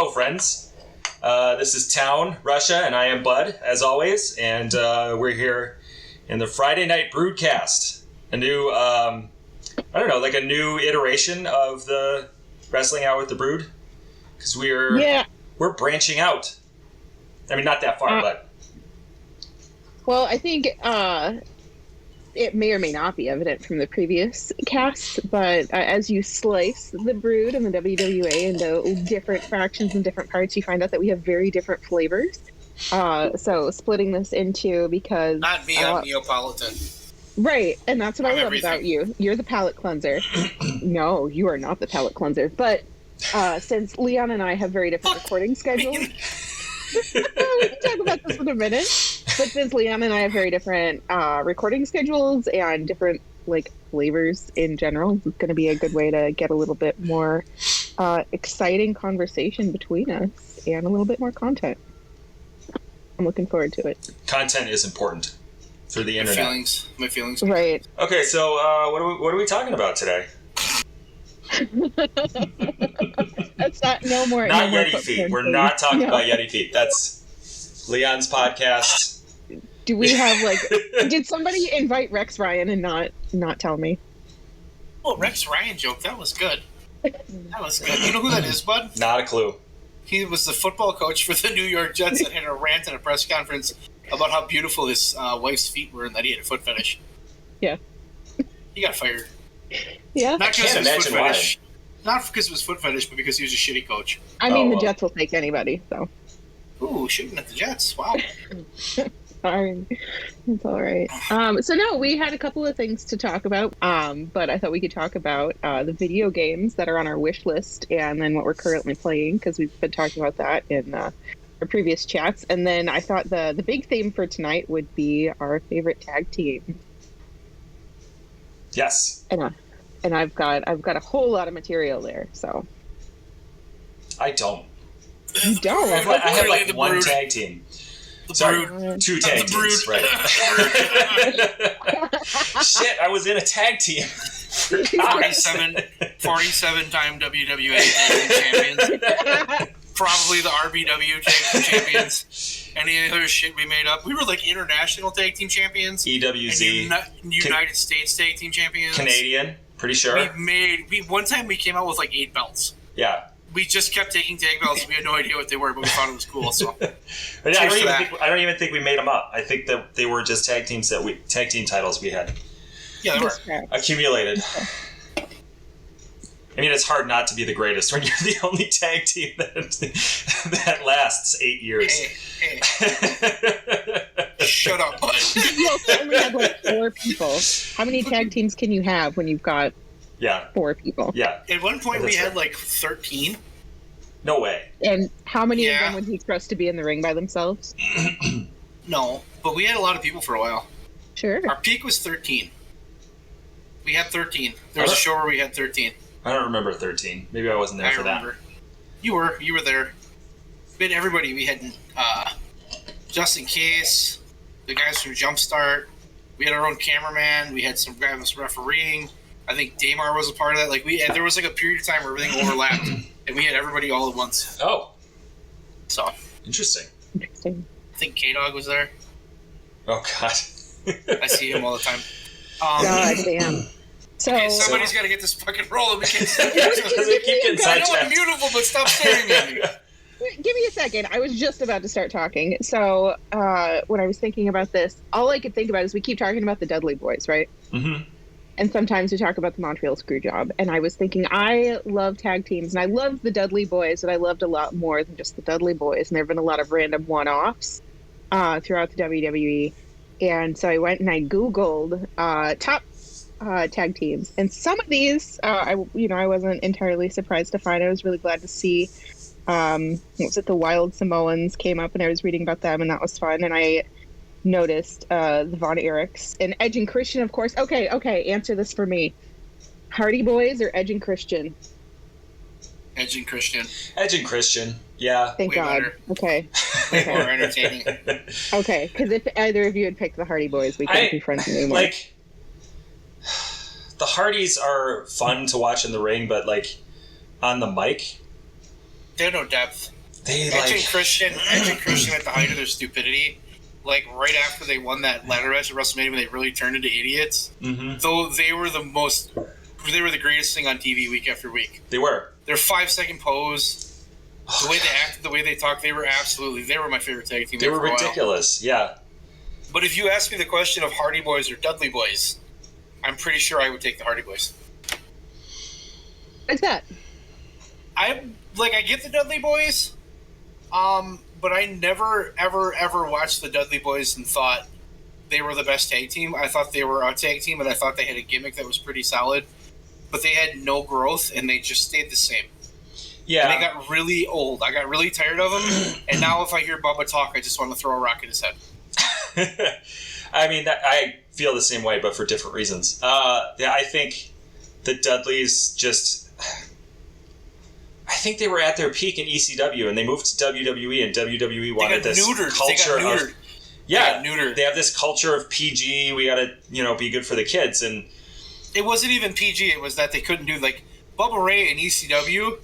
Hello, friends. This is Town, Russya, and I am Bud, as always. And we're here in the Friday Night BREWDCAST. A new, a new iteration of the Wrestling Out with the Brood. Because we're branching out. I mean, not that far, but... Well, I think it may or may not be evident from the previous cast, but as you slice the Brood and the WWA into different fractions and different parts, you find out that we have very different flavors. So splitting this into because... Not me, I'm Neapolitan. Right, and that's what I love everything. about you. You're the palate cleanser. No, you are not the palate cleanser. But since Leon and I have very different recording schedules... we can talk about this in a minute. But since Leon and I have very different recording schedules and different flavors in general, it's going to be a good way to get a little bit more exciting conversation between us and a little bit more content. I'm looking forward to it. Content is important for the internet. My feelings. Right. Okay, so what are we talking about today? That's no more Yeti feet. We're not talking about Yeti feet. That's Leon's podcast. Do we have did somebody invite Rex Ryan and not tell me? Oh, Rex Ryan joke. That was good. That was good. You know who that is, Bud? Not a clue. He was the football coach for the New York Jets that had a rant at a press conference about how beautiful his wife's feet were and that he had a foot fetish. Yeah. He got fired. Yeah. Not because of his foot why. fetish. Not because of his foot fetish, but because he was a shitty coach. I mean, the Jets will take anybody, so. Ooh, shooting at the Jets. Wow. Sorry. It's all right. So, no, we had a couple of things to talk about, but I thought we could talk about the video games that are on our wish list and then what we're currently playing, because we've been talking about that in our previous chats. And then I thought the big theme for tonight would be our favorite tag team. Yes. And I've got a whole lot of material there, so. I don't. You don't? I have one tag team. Sorry, two tag teams, right. Shit, I was in a tag team. 47-time WWA tag team champions. Probably the RBW tag team champions. Any other shit we made up. We were international tag team champions. EWZ. United States tag team champions. Canadian, pretty sure. One time we came out with 8 belts. Yeah. We just kept taking tag belts. We had no idea what they were, but we thought it was cool. So, I don't even think we made them up. I think that they were just tag team titles we had. Yeah, they were accumulated. I mean, it's hard not to be the greatest when you're the only tag team that lasts 8 years. Hey. Shut up, bud. You also only have 4 people. How many tag teams can you have when you've got 4 people? Yeah. At one point, we had 13. No way. And how many of them would you trust to be in the ring by themselves? No, but we had a lot of people for a while. Sure. Our peak was 13. We had 13. There was a show where we had 13. I don't remember 13. Maybe I wasn't there for that. You were there. We had everybody. We had Just In Case, the guys from Jumpstart. We had our own cameraman. We had some guys refereeing. I think Damar was a part of that. There was a period of time where everything overlapped, and we had everybody all at once. Oh. So. Interesting. I think K-Dog was there. Oh, God. I see him all the time. God damn. So somebody's got to get this fucking rolling. We can't stop. I know I'm mutable, but stop staring at me. Give me a second. I was just about to start talking. So when I was thinking about this, all I could think about is we keep talking about the Dudley Boys, right? Mm-hmm. And sometimes we talk about the Montreal Screwjob. And I was thinking, I love tag teams, and I love the Dudley Boys, and I loved a lot more than just the Dudley Boys. And there have been a lot of random one-offs throughout the WWE. And so I went and I Googled top tag teams. And some of these, I wasn't entirely surprised to find. I was really glad to see. The Wild Samoans came up, and I was reading about them, and that was fun. And I noticed the Von Erichs and Edge and Christian, of course. Okay, answer this for me. Hardy Boys or Edge and Christian? Edge and Christian. Edge and Christian, yeah. Thank God. Better. Okay. Way more entertaining. Okay, because if either of you had picked the Hardy Boys, we couldn't be friends anymore. The Hardys are fun to watch in the ring, but on the mic, They have no depth. Edge and Christian at the height of their stupidity, like right after they won that ladder match at WrestleMania, when they really turned into idiots. Mm-hmm. Though they were the greatest thing on TV week after week. They were. Their 5-second pose, the way they acted, the way they talked, they were my favorite tag team. They were ridiculous, yeah. But if you ask me the question of Hardy Boys or Dudley Boys, I'm pretty sure I would take the Hardy Boys. What's that? I get the Dudley Boys, but I never, ever watched the Dudley Boys and thought they were the best tag team. I thought they were a tag team, and I thought they had a gimmick that was pretty solid. But they had no growth, and they just stayed the same. Yeah. And they got really old. I got really tired of them, and now if I hear Bubba talk, I just want to throw a rock at his head. I mean, I feel the same way, but for different reasons. I think the Dudleys I think they were at their peak in ECW, and they moved to WWE, and WWE wanted this culture of... Yeah, they have this culture of PG, we gotta, be good for the kids, and... It wasn't even PG, it was that they couldn't do, Bubba Ray in ECW,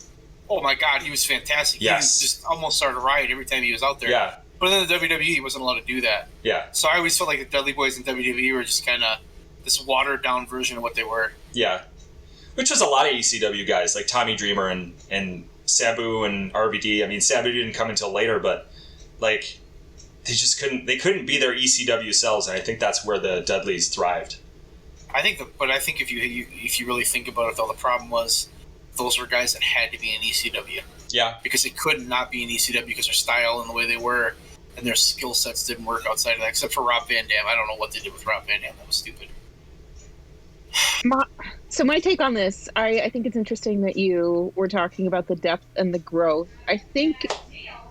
oh my god, he was fantastic. Yes. He just almost started a riot every time he was out there. Yeah. But in the WWE, he wasn't allowed to do that. Yeah. So I always felt like the Dudley Boys in WWE were just kind of this watered-down version of what they were. Yeah. Which was a lot of ECW guys, like Tommy Dreamer and Sabu and RVD. I mean, Sabu didn't come until later, but, they just couldn't be their ECW selves, and I think that's where the Dudleys thrived. I think if you really think about it, though, the problem was those were guys that had to be in ECW. Yeah. Because they could not be in ECW because their style and the way they were and their skill sets didn't work outside of that, except for Rob Van Dam. I don't know what they did with Rob Van Dam. That was stupid. My take on this, I think it's interesting that you were talking about the depth and the growth. I think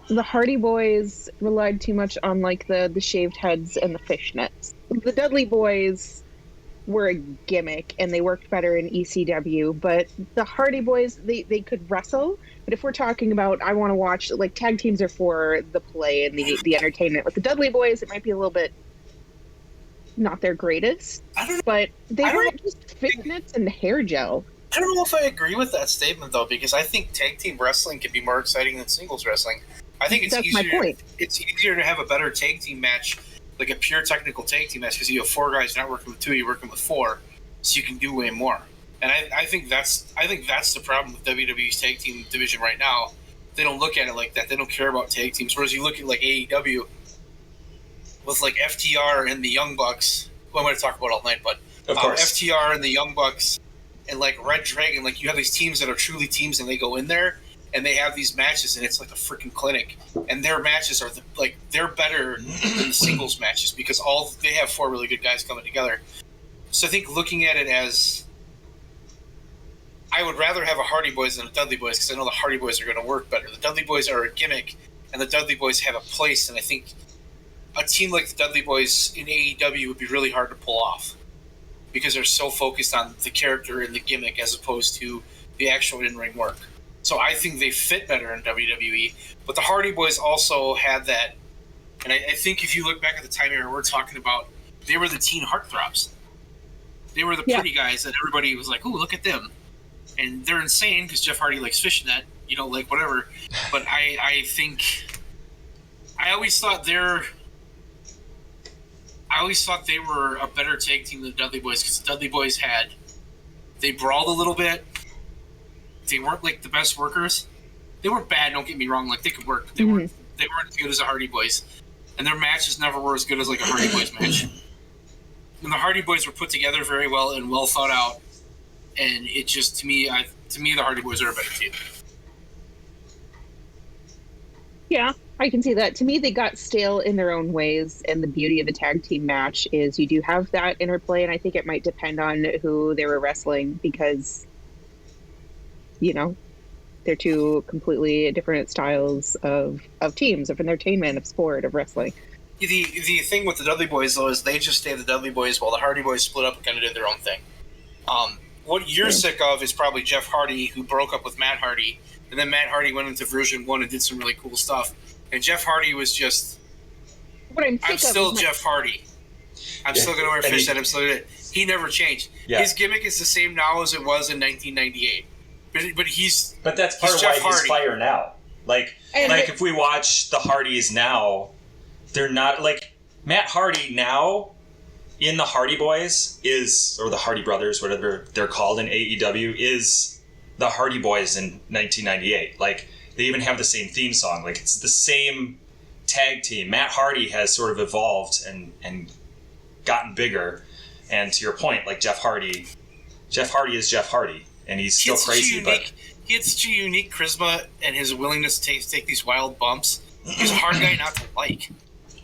the Hardy Boys relied too much on the shaved heads and the fishnets. The Dudley Boys were a gimmick and they worked better in ECW, but the Hardy Boys, they could wrestle. But if we're talking about, I want to watch, tag teams are for the play and the entertainment. With the Dudley Boys, it might be a little bit not their greatest, but they weren't just fishnets and hair gel. I don't know if I agree with that statement, though, because I think tag team wrestling can be more exciting than singles wrestling. I think it's easier. My point. It's easier to have a better tag team match, like a pure technical tag team match, because you have 4 guys, you're not working with 2, you're working with 4, so you can do way more. And I think that's the problem with WWE's tag team division right now. They don't look at it like that. They don't care about tag teams. Whereas you look at AEW with FTR and the Young Bucks, who I'm going to talk about all night, but of course. FTR and the Young Bucks and Red Dragon, you have these teams that are truly teams, and they go in there and they have these matches, and it's like a freaking clinic. And their matches are they're better than the singles matches because they have 4 really good guys coming together. So I think looking at it as, I would rather have a Hardy Boys than a Dudley Boys because I know the Hardy Boys are going to work better. The Dudley Boys are a gimmick, and the Dudley Boys have a place, and I think a team like the Dudley Boys in AEW would be really hard to pull off because they're so focused on the character and the gimmick as opposed to the actual in-ring work. So I think they fit better in WWE, but the Hardy Boys also had that, and I think if you look back at the time era we're talking about, they were the teen heartthrobs. They were the pretty guys that everybody was like, ooh, look at them. And they're insane because Jeff Hardy likes fishnet, whatever. But I think, I always thought they were a better tag team than the Dudley Boys because the Dudley Boys they brawled a little bit. They weren't the best workers. They weren't bad, don't get me wrong. They could work. But they weren't as good as the Hardy Boys. And their matches never were as good as a Hardy Boys match. And the Hardy Boys were put together very well and well thought out. And it just, to me, the Hardy Boys are a better team. Yeah, I can see that. To me, they got stale in their own ways, and the beauty of a tag team match is you do have that interplay, and I think it might depend on who they were wrestling because, they're 2 completely different styles of teams, of entertainment, of sport, of wrestling. The thing with the Dudley Boys, though, is they just stayed the Dudley Boys while the Hardy Boys split up and kind of did their own thing. What you're sick of is probably Jeff Hardy, who broke up with Matt Hardy, and then Matt Hardy went into version 1 and did some really cool stuff. And Jeff Hardy was just, I'm still Jeff Hardy. I'm still going to wear a fishnet. I'm still going to. He never changed. Yeah. His gimmick is the same now as it was in 1998. But that's part of why he's fire now. Like if we watch the Hardys now, they're not like Matt Hardy now in the Hardy Boys or the Hardy Brothers, whatever they're called in AEW, is the Hardy Boys in 1998. Like they even have the same theme song. Like it's the same tag team. Matt Hardy has sort of evolved and gotten bigger. And to your point, like Jeff Hardy is Jeff Hardy, and he's still crazy. But he had such a unique charisma and his willingness to take these wild bumps. He's a hard guy not to like,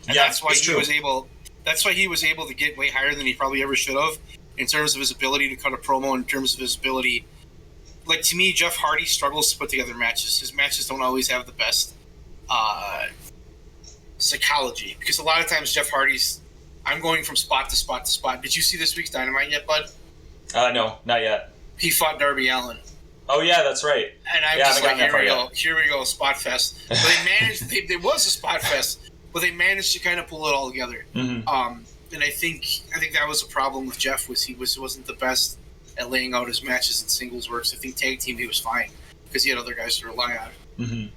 and that's why he was able. That's why he was able to get way higher than he probably ever should have in terms of his ability to cut a promo. In terms of his ability, like to me, Jeff Hardy struggles to put together matches. His matches don't always have the best psychology because a lot of times Jeff Hardy's. I'm going from spot to spot to spot. Did you see this week's Dynamite yet, bud? No, not yet. He fought Darby Allin. Oh yeah, that's right. And I'm just like, here we go, spot fest. But they managed. There was a spot fest, but they managed to kind of pull it all together. Mm-hmm. And I think that was a problem with Jeff he wasn't the best at laying out his matches in singles works. I think tag team he was fine because he had other guys to rely on. Mm-hmm.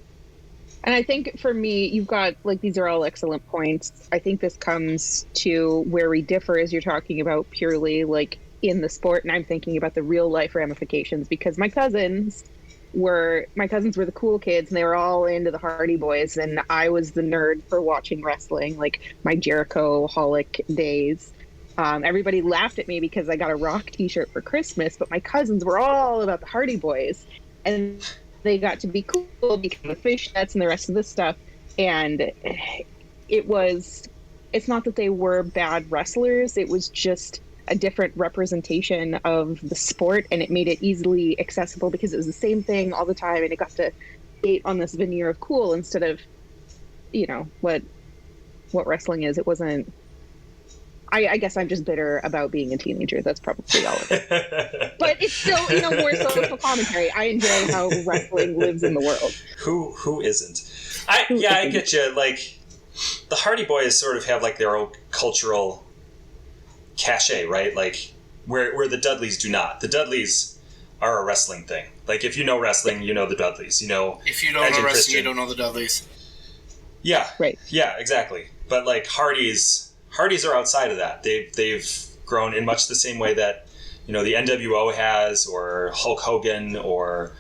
And I think for me, you've got, like, these are all excellent points. I think this comes to where we differ as you're talking about purely, like, in the sport. And I'm thinking about the real life ramifications because my cousins were the cool kids and they were all into the Hardy Boys. And I was the nerd for watching wrestling, like my Jericho-holic days. Everybody laughed at me because I got a Rock t-shirt for Christmas, but my cousins were all about the Hardy Boys. And they got to be cool because of the fishnets and the rest of this stuff. And it's not that they were bad wrestlers. It was just a different representation of the sport, and it made it easily accessible because it was the same thing all the time, and it got to date on this veneer of cool instead of, what wrestling is. It wasn't. I guess I'm just bitter about being a teenager. That's probably all of it. But it's still, more social commentary. I enjoy how wrestling lives in the world. Who isn't? I get you. Like, the Hardy Boys sort of have, like, their own cultural cachet, right? Like, where the Dudleys do not. The Dudleys are a wrestling thing. Like, if you know wrestling, you know the Dudleys. If you don't know wrestling, you don't know the Dudleys. Yeah. Right. Yeah, exactly. But, like, Hardys are outside of that. They've grown in much the same way that, the NWO has, or Hulk Hogan, or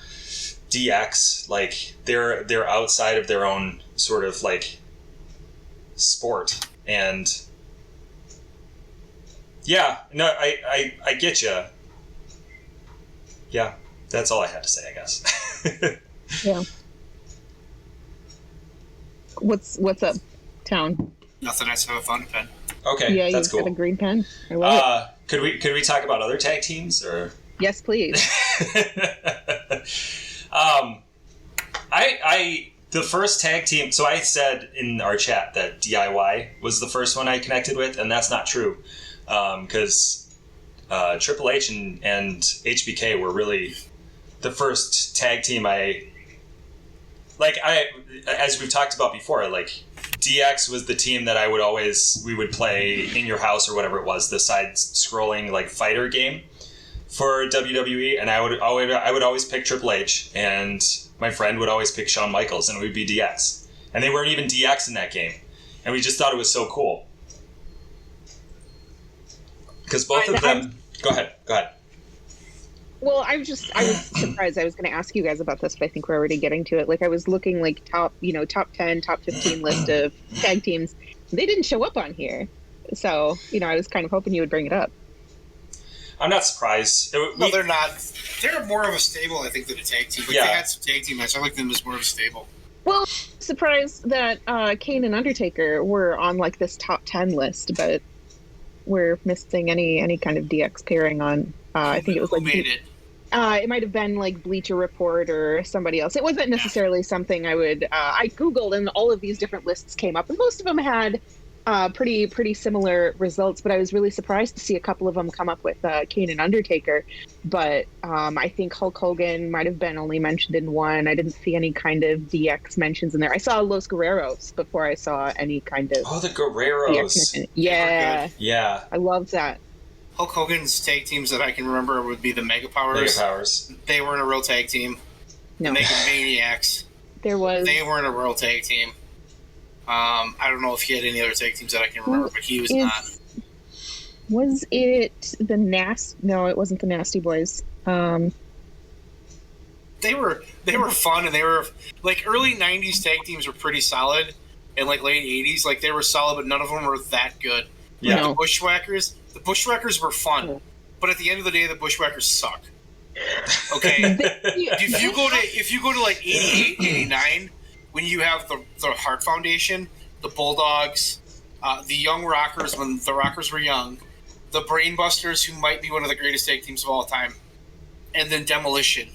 DX. Like, they're outside of their own sort of, like, sport. And yeah, no, I get you. Yeah, that's all I had to say, I guess. Yeah. What's up, Town? Nothing. I just have a fun pen. Okay, yeah, that's cool. Got a green pen. I love it. Could we talk about other tag teams or? Yes, please. The first tag team. So I said in our chat that DIY was the first one I connected with, and that's not true, because Triple H and HBK were really the first tag team as we've talked about before, like DX was the team that we would play in your house or whatever it was, the side-scrolling like fighter game for WWE, and I would always pick Triple H, and my friend would always pick Shawn Michaels, and it would be DX, and they weren't even DX in that game, and we just thought it was so cool because both of them. Go ahead. Well, I was surprised. I was going to ask you guys about this, but I think we're already getting to it. Like, I was looking like top 10, top 15 list of tag teams. They didn't show up on here. So, I was kind of hoping you would bring it up. I'm not surprised. No, they're not. They're more of a stable, I think, than a tag team. Like, yeah. They had some tag team matches. I like them as more of a stable. Well, surprised that Kane and Undertaker were on, like, this top 10 list, but we're missing any kind of DX pairing on... I think it was like... Who made it? It might have been like Bleacher Report or somebody else. It wasn't necessarily something I would... I Googled and all of these different lists came up, and most of them had pretty similar results, but I was really surprised to see a couple of them come up with Kane and Undertaker. But I think Hulk Hogan might have been only mentioned in one. I didn't see any kind of DX mentions in there. I saw Los Guerreros before I saw any kind of... Oh, the Guerreros. Yeah. Yeah. I loved that. Hulk Hogan's tag teams that I can remember would be the Mega Powers. Mega Powers. They weren't a real tag team. No. The Mega Maniacs. There was. They weren't a real tag team. I don't know if he had any other tag teams that I can remember, but he was not. Was it the No, it wasn't the Nasty Boys. They were fun, and they were like early '90s tag teams were pretty solid, and like late '80s, like they were solid, but none of them were that good. Yeah. No. The Bushwhackers were fun, but at the end of the day, the Bushwhackers suck. Okay, if you go to like '88, '89, when you have the Hart Foundation, the Bulldogs, the Young Rockers when the Rockers were young, the Brainbusters, who might be one of the greatest tag teams of all time, and then Demolition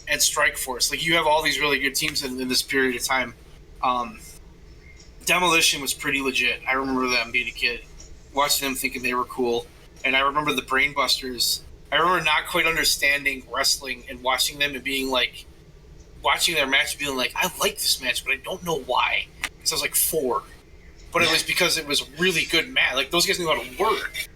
and Strike Force. Like, you have all these really good teams in this period of time. Demolition was pretty legit. I remember them being a kid, watching them thinking they were cool. And I remember the Brainbusters. I remember not quite understanding wrestling and watching them and being like, watching their match and being like, I like this match, but I don't know why. Because I was like 4. But it was because it was a really good match. Like, those guys knew how to work.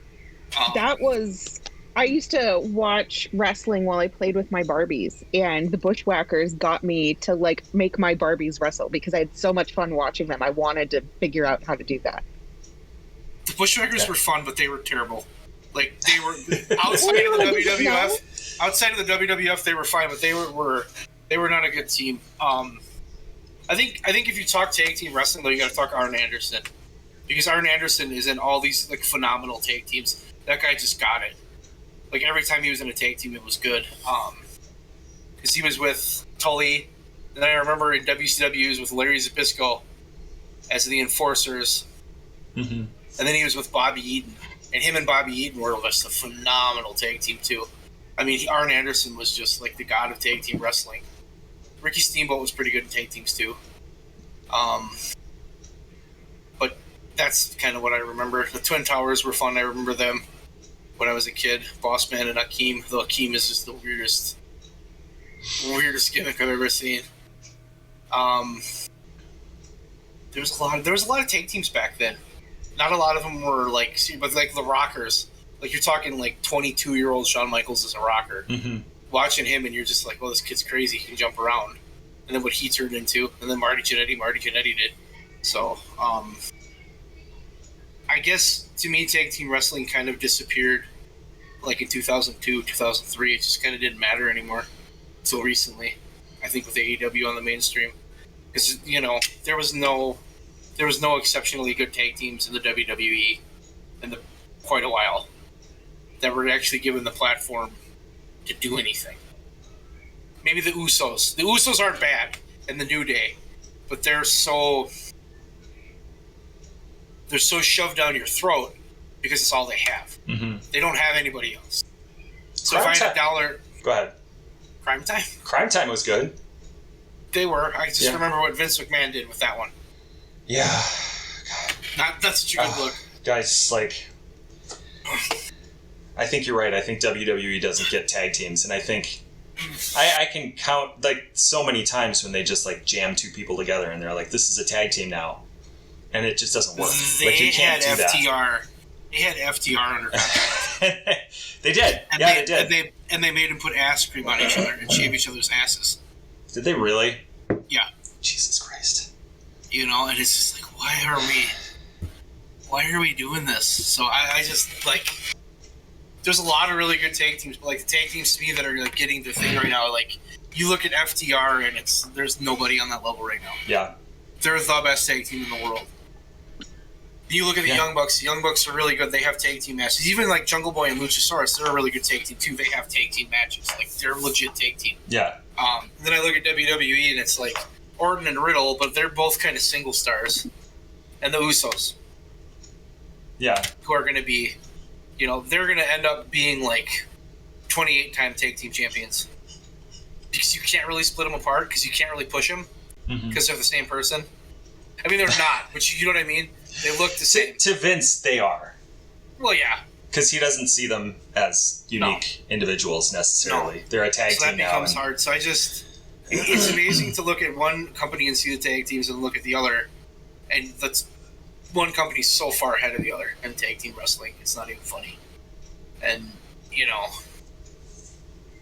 I used to watch wrestling while I played with my Barbies, and the Bushwhackers got me to like make my Barbies wrestle because I had so much fun watching them. I wanted to figure out how to do that. The Bushwhackers were fun, but they were terrible. Like, they were outside of the WWF. Outside of the WWF, they were fine, but they were not a good team. I think if you talk tag team wrestling, though, you got to talk Arn Anderson, because Arn Anderson is in all these like phenomenal tag teams. That guy just got it. Like, every time he was in a tag team, it was good. Because he was with Tully, and then I remember in WCW he was with Larry Zbyszko as the Enforcers, and then he was with Bobby Eaton, and him and Bobby Eaton were just a phenomenal tag team too. I mean, Arn Anderson was just like the god of tag team wrestling. Ricky Steamboat was pretty good in tag teams too. But that's kind of what I remember. The Twin Towers were fun. I remember them when I was a kid. Boss Man and Akeem. Though Akeem is just the weirdest gimmick I've ever seen. There was a lot of tag teams back then. Not a lot of them were like, but like the Rockers. Like, you're talking like 22-year-old Shawn Michaels as a rocker. Watching him, and you're just like, well, this kid's crazy. He can jump around. And then what he turned into, and then Marty Jannetty did. So, I guess to me, tag team wrestling kind of disappeared like in 2002, 2003. It just kind of didn't matter anymore until recently, I think, with AEW on the mainstream. Because, you know, there was no exceptionally good tag teams in the WWE in quite a while that were actually given the platform to do anything. Maybe the Usos. The Usos aren't bad in the New Day, but they're so shoved down your throat because it's all they have. They don't have anybody else. So if I had $1... Go ahead. Crime Time? Crime Time was good. They were. I just remember what Vince McMahon did with that one. Yeah. That's such a good look. Guys, like, I think you're right. I think WWE doesn't get tag teams, and I think I can count like so many times when they just like jam 2 people together and they're like, this is a tag team now, and it just doesn't work. Like, you can't do that. They had FTR under contract. They did. And they did. And they made them put ass cream on each other and shave each other's asses. Did they really? Yeah. Jesus Christ. You know, and it's just like, why are we doing this? So I just, like, there's a lot of really good tag teams, but like the tag teams to me that are like getting the thing right now, like, you look at FTR and there's nobody on that level right now. Yeah. They're the best tag team in the world. You look at the Young Bucks. The Young Bucks are really good. They have tag team matches. Even like Jungle Boy and Luchasaurus, they're a really good tag team too. They have tag team matches. Like, they're a legit tag team. Yeah. Then I look at WWE and it's like Orton and Riddle, but they're both kind of single stars. And the Usos. Yeah. Who are going to be, you know, they're going to end up being like 28-time tag team champions. Because you can't really split them apart, because you can't really push them, because they're the same person. I mean, they're not, but you know what I mean? They look the same. To Vince, they are. Well, yeah. Because he doesn't see them as unique individuals necessarily. They're a tag team now. So that becomes hard. So it's amazing to look at one company and see the tag teams and look at the other. And that's one company's so far ahead of the other in tag team wrestling. It's not even funny. And, you know,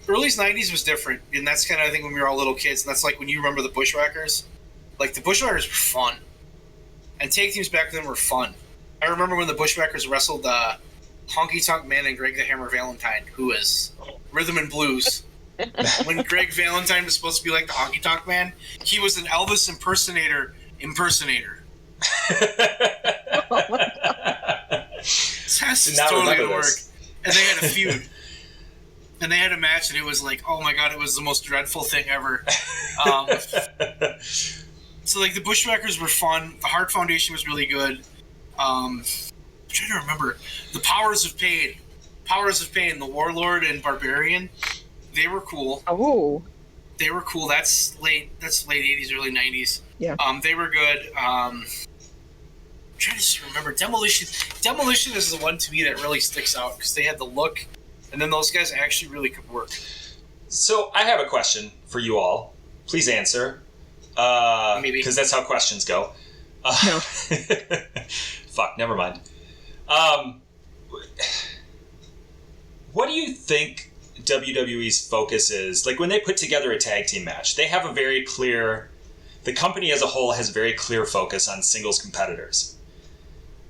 early 90s was different, and that's kind of, I think, when we were all little kids, and that's like when you remember the Bushwhackers. Like, the Bushwhackers were fun. And tag teams back then were fun. I remember when the Bushwhackers wrestled Honky Tonk Man and Greg the Hammer Valentine, who was Rhythm and Blues. When Greg Valentine was supposed to be like the Honky Tonk Man, he was an Elvis impersonator. Oh my God. That's totally going to work. And they had a feud. And they had a match, and it was like, oh my God, it was the most dreadful thing ever. So, like, the Bushwhackers were fun. The Hart Foundation was really good. I'm trying to remember. The Powers of Pain, the Warlord and Barbarian, they were cool. Oh. They were cool. That's late 80s, early 90s. Yeah. They were good. I'm trying to just remember. Demolition is the one to me that really sticks out because they had the look, and then those guys actually really could work. So I have a question for you all. Please answer. Maybe. Because that's how questions go. No. Fuck, never mind. What do you think WWE's focus is? Like, when they put together a tag team match, they have a very clear... The company as a whole has a very clear focus on singles competitors.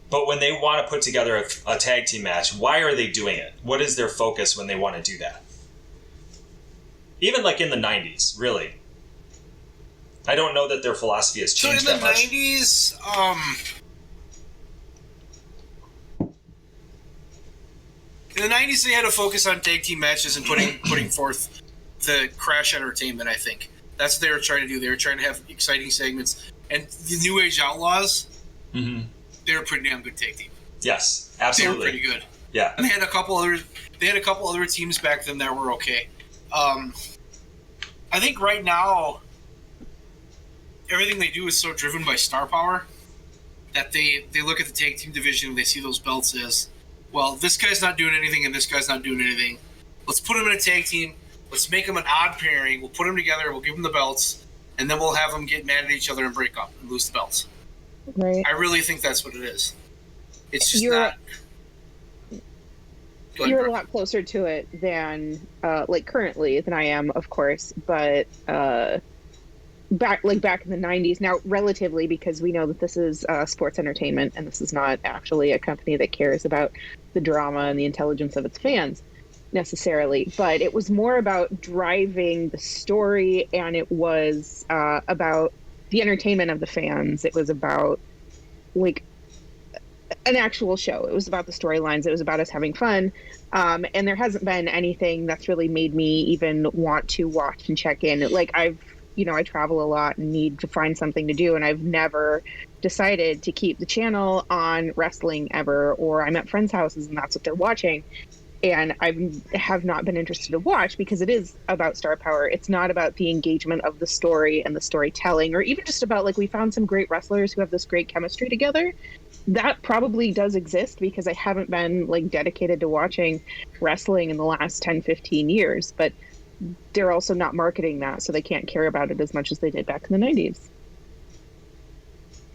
But when they want to put together a tag team match, why are they doing it? What is their focus when they want to do that? Even like in the 90s, really. I don't know that their philosophy has changed that much. So in the 90s, they had a focus on tag team matches and putting forth the Crash Entertainment, I think. That's what they were trying to do. They were trying to have exciting segments. And the New Age Outlaws, they were a pretty damn good tag team. Yes, absolutely. They were pretty good. Yeah. And they had a couple other teams back then that were okay. I think right now, everything they do is so driven by star power that they look at the tag team division and they see those belts as, well, this guy's not doing anything and this guy's not doing anything. Let's put them in a tag team. Let's make them an odd pairing. We'll put them together. We'll give them the belts. And then we'll have them get mad at each other and break up and lose the belts. Right. I really think that's what it is. It's just You're a lot closer to it than, like, currently than I am, of course. But back in the 90s, now relatively, because we know that this is sports entertainment and this is not actually a company that cares about the drama and the intelligence of its fans necessarily, but it was more about driving the story, and it was about the entertainment of the fans. It was about, like, an actual show. It was about the storylines. It was about us having fun. And there hasn't been anything that's really made me even want to watch and check in. Like, I travel a lot and need to find something to do, and I've never decided to keep the channel on wrestling ever, or I'm at friends' houses and that's what they're watching. And I have not been interested to watch because it is about star power. It's not about the engagement of the story and the storytelling, or even just about, like, we found some great wrestlers who have this great chemistry together. That probably does exist because I haven't been, like, dedicated to watching wrestling in the last 10, 15 years. But they're also not marketing that, so they can't care about it as much as they did back in the 90s.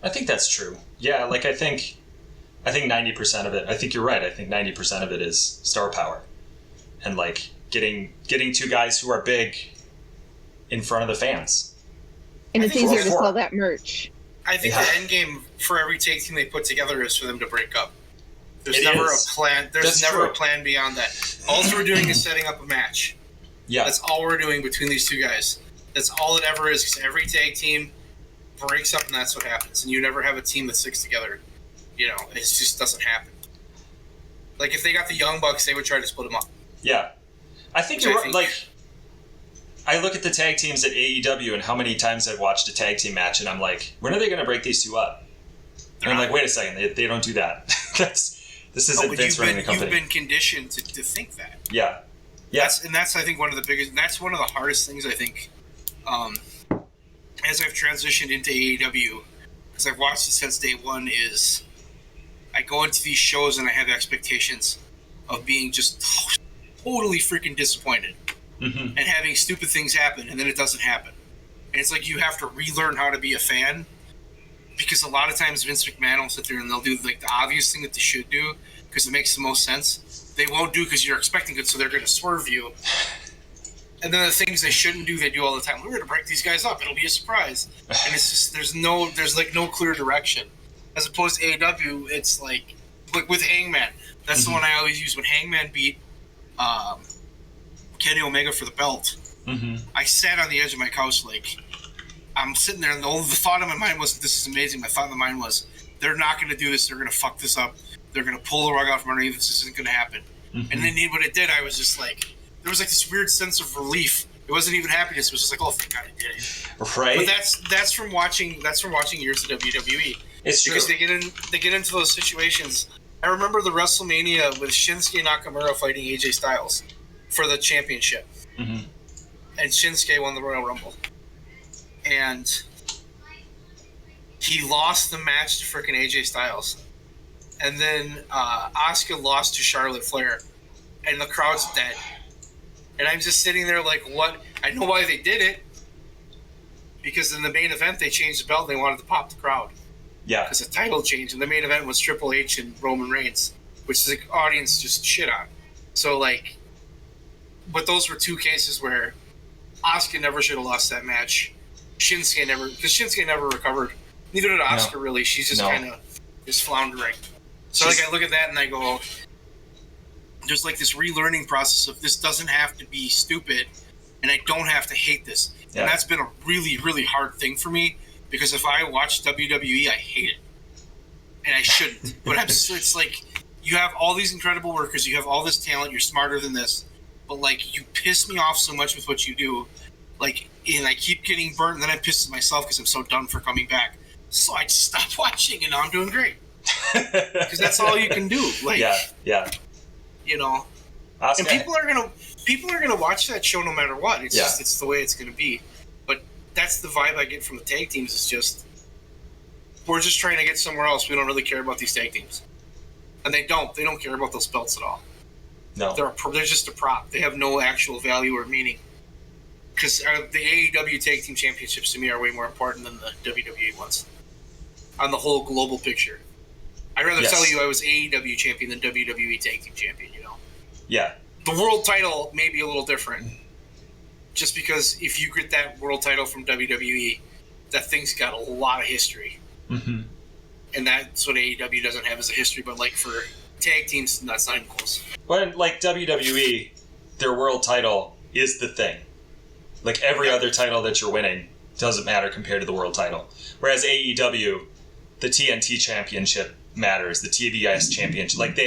I think that's true. Yeah, like, I think 90% of it, I think you're right. I think 90% of it is star power. And, like, getting two guys who are big in front of the fans. And it's easier to sell that merch. I think the end game for every tag team they put together is for them to break up. There's never a plan. There's never a plan beyond that. All we're doing is setting up a match. Yeah. That's all we're doing between these two guys. That's all it ever is, because every tag team breaks up and that's what happens. And you never have a team that sticks together. You know, it just doesn't happen. Like, if they got the Young Bucks, they would try to split them up. Yeah. I think you're right. Like, I look at the tag teams at AEW and how many times I've watched a tag team match, and I'm like, when are they going to break these two up? And I'm like, wait a second, they don't do that. This isn't Vince running the company. You've been conditioned to think that. Yeah. Yeah. That's I think one of the biggest. That's one of the hardest things I think. As I've transitioned into AEW, because I've watched it since day one, is I go into these shows and I have expectations of being just totally freaking disappointed. And having stupid things happen, and then it doesn't happen. And it's like you have to relearn how to be a fan, because a lot of times Vince McMahon will sit there and they'll do, like, the obvious thing that they should do because it makes the most sense. They won't do because you're expecting it, so they're going to swerve you. And then the things they shouldn't do, they do all the time. We're going to break these guys up. It'll be a surprise. And it's just, there's like no clear direction. As opposed to AEW, it's like with Hangman. That's the one I always use. When Hangman beat Kenny Omega for the belt, I sat on the edge of my couch like, I'm sitting there, and the thought in my mind wasn't, this is amazing. My thought in my mind was, they're not going to do this. They're going to fuck this up. They're going to pull the rug out from underneath. This isn't going to happen. And then when it did, I was just like, there was like this weird sense of relief. It wasn't even happiness. It was just like, oh, thank God I did it. Right. But that's from watching years of WWE. It's true. Because they get into those situations. I remember the WrestleMania with Shinsuke Nakamura fighting AJ Styles for the championship. And Shinsuke won the Royal Rumble. And he lost the match to frickin' AJ Styles. And then Asuka lost to Charlotte Flair. And the crowd's dead. And I'm just sitting there like, what? I know why they did it. Because in the main event, they changed the belt and they wanted to pop the crowd. Yeah. Because the title changed. And the main event was Triple H and Roman Reigns, which the audience just shit on. So, like, but those were two cases where Asuka never should have lost that match. Shinsuke never recovered. Neither did Asuka, really. She's just kind of just floundering. So, like, I look at that and I go, there's like this relearning process of this doesn't have to be stupid and I don't have to hate this. Yeah. And that's been a really, really hard thing for me because if I watch WWE, I hate it. And I shouldn't. But it's like you have all these incredible workers, you have all this talent, you're smarter than this. But, like, you piss me off so much with what you do. Like, and I keep getting burnt, and then I piss at myself because I'm so done for coming back. So I just stopped watching, and now I'm doing great. Because that's all you can do. Like, yeah. You know, and people are gonna watch that show no matter what. It's just it's the way it's gonna be. But that's the vibe I get from the tag teams. It's just we're just trying to get somewhere else. We don't really care about these tag teams, and they don't care about those belts at all. No, they're just a prop. They have no actual value or meaning. Because the AEW tag team championships to me are way more important than the WWE ones on the whole global picture. I'd rather tell you I was AEW champion than WWE tag team champion, you know? Yeah. The world title may be a little different. Just because if you get that world title from WWE, that thing's got a lot of history. And that's what AEW doesn't have as a history, but like for tag teams, that's not even close. But like WWE, their world title is the thing. Like every other title that you're winning doesn't matter compared to the world title. Whereas AEW, the TNT championship matters, the TBS championship. Like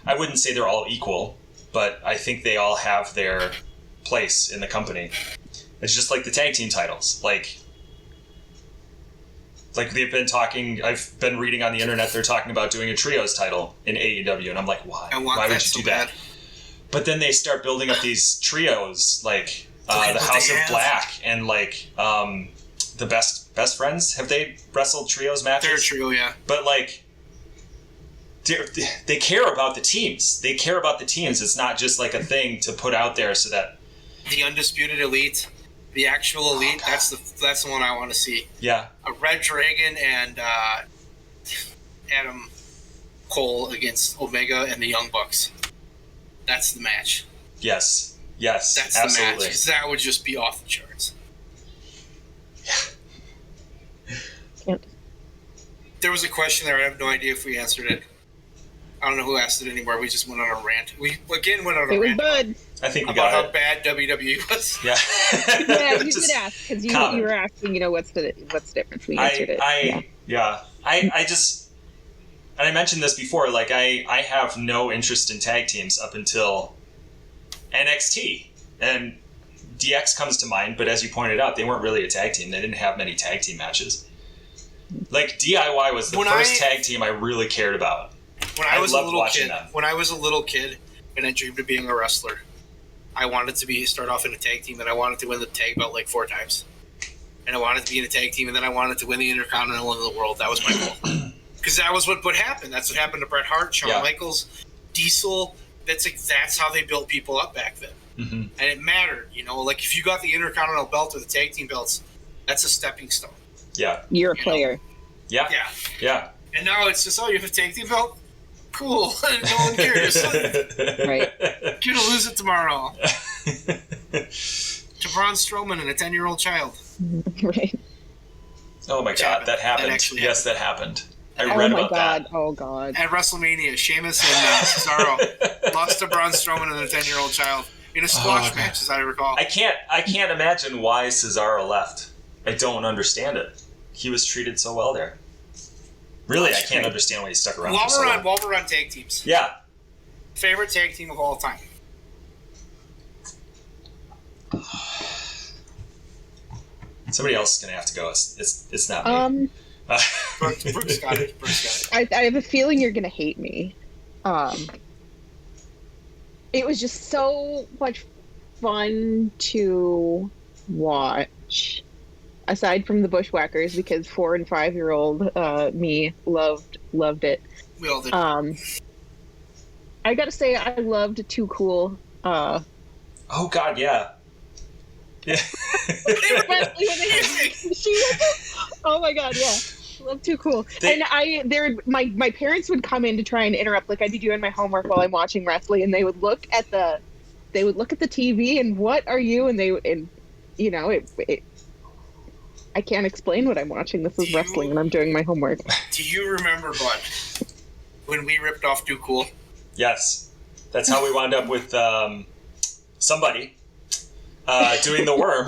I wouldn't say they're all equal, but I think they all have their place in the company. It's just like the tag team titles. Like they've been talking, I've been reading on the internet, they're talking about doing a trios title in AEW, and I'm like, why? Why would you do that? But then they start building up these trios, like the House of Black and like the best friends. Have they wrestled trios matches? They're a trio, yeah. But like they care about the teams. They care about the teams. It's not just like a thing to put out there so that the Undisputed Elite, the actual Elite, that's the one I want to see. Yeah. A Red Dragon and Adam Cole against Omega and the Young Bucks. That's the match. Yes, that's absolutely the match. 'Cause that would just be off the charts. Yeah. There was a question there. I have no idea if we answered it. I don't know who asked it anymore. We just went on a rant. We again went on a rant. Bud. I think we about got how bad WWE was. Yeah. Yeah, you did ask because you were asking. You know, what's the difference? We answered it. I just, and I mentioned this before. Like I have no interest in tag teams up until NXT, and DX comes to mind. But as you pointed out, they weren't really a tag team. They didn't have many tag team matches. Like DIY was the first tag team I really cared about. When I was a little kid, and I dreamed of being a wrestler, I wanted to start off in a tag team, and I wanted to win the tag belt like 4 times. And I wanted to be in a tag team, and then I wanted to win the Intercontinental and the World. That was my goal. Because that was what happened. That's what happened to Bret Hart, Shawn Michaels, Diesel. That's how they built people up back then. And it mattered, you know. Like if you got the Intercontinental belt or the tag team belts, that's a stepping stone. Yeah, you're a player. Yeah. And now it's just, you have a tag team belt? Cool. No one cares. Right. You're gonna lose it tomorrow. To Braun Strowman and a 10-year-old child. Right. Oh my God, that happened. Yes, that happened. I read about that. Oh God. At WrestleMania, Sheamus and Cesaro lost to Braun Strowman and a 10-year-old child in a squash match, as I recall. I can't imagine why Cesaro left. I don't understand it. He was treated so well there. Really, I can't understand why he stuck around for so long. While we're on tag teams. Yeah. Favorite tag team of all time? Somebody else is gonna have to go. It's not me. Brooks got it. I have a feeling you're gonna hate me. It was just so much fun to watch. Aside from the Bushwhackers, because 4 and 5-year-old me loved it. We all did. I gotta say, I loved Too Cool. Oh God, yeah. Yeah. Oh my God, yeah. Love Too Cool. My parents would come in to try and interrupt, like I'd be doing my homework while I'm watching wrestling, and they would look at the TV and what are you? And I can't explain what I'm watching. This is wrestling, and I'm doing my homework. Do you remember, Bud, when we ripped off Too Cool? Yes, that's how we wound up with somebody doing the worm.